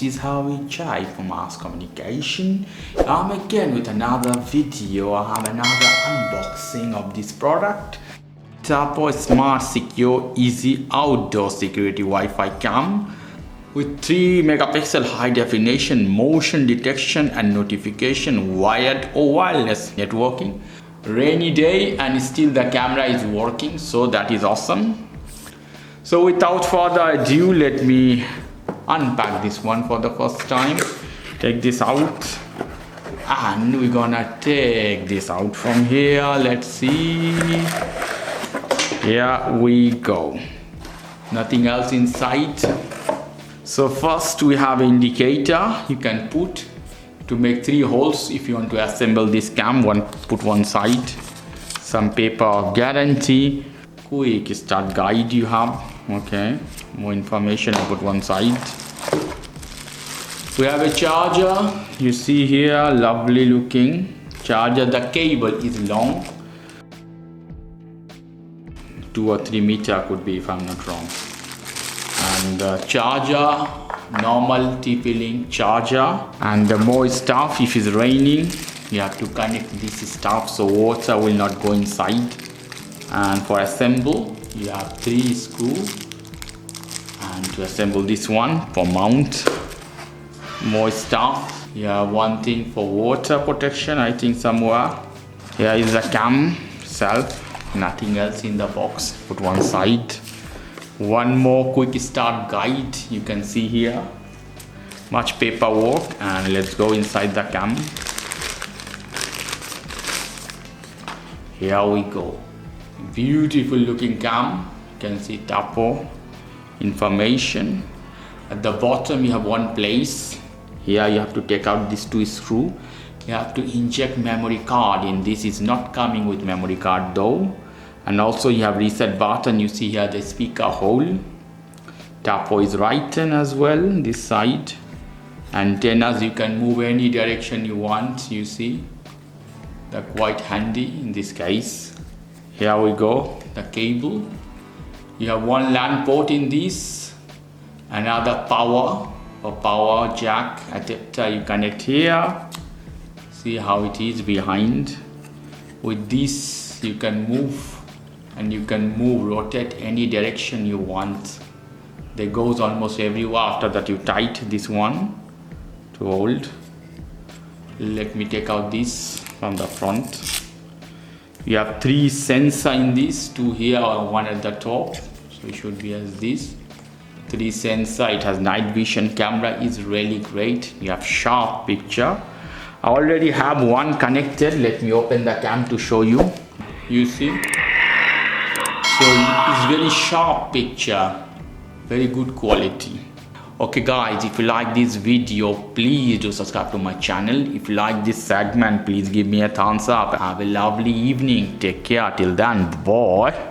this is how we try for mass communication. I'm again with another video. I have another unboxing of this product. Tapo Smart Secure Easy Outdoor Security Wi-Fi Cam with 3 megapixel high definition motion detection and notification, wired or wireless networking. Rainy day and still the camera is working, so that is awesome. So without further ado, let me unpack this one for the first time. Take this out and we're gonna take this out from here. Let's see. Here we go. Nothing else inside. So first we have an indicator you can put to make 3 holes if you want to assemble this cam. Put one side. Some paper of guarantee. Quick start guide you have. Okay, more information I put one side. We have a charger. You see here, lovely looking charger. The cable is long, 2 or 3 meter could be if I'm not wrong. And the charger, normal TP-Link charger. And the more stuff, if it's raining, you have to connect this stuff so water will not go inside. And for assemble, you have 3 screws. And to assemble this one for mount, more stuff. You have one thing for water protection, I think somewhere. Here is the cam itself, nothing else in the box. Put one side. One more quick start guide you can see here. Much paperwork, and let's go inside the cam. Here we go. Beautiful looking cam. You can see Tapo information. At the bottom you have one place. Here you have to take out these 2 screws. You have to inject memory card in. This is not coming with memory card though. And also you have reset button. You see here the speaker hole. Tapo is written as well this side. Antennas, you can move any direction you want. You see, they're quite handy in this case. Here we go, the cable. You have one LAN port in this, another power or power jack adapter you connect here. See how it is behind. With this you can move, and you can rotate any direction you want. They goes almost everywhere. After that you tight this one to hold. Let me take out this from the front. You have 3 sensors in this, 2 here or 1 at the top. So it should be as this. 3 sensors. It has night vision camera, is really great. You have sharp picture. I already have one connected. Let me open the cam to show you. You see? So it's very sharp picture. Very good quality. Okay guys, if you like this video, please do subscribe to my channel. If you like this segment, please give me a thumbs up. Have a lovely evening. Take care. Till then, bye.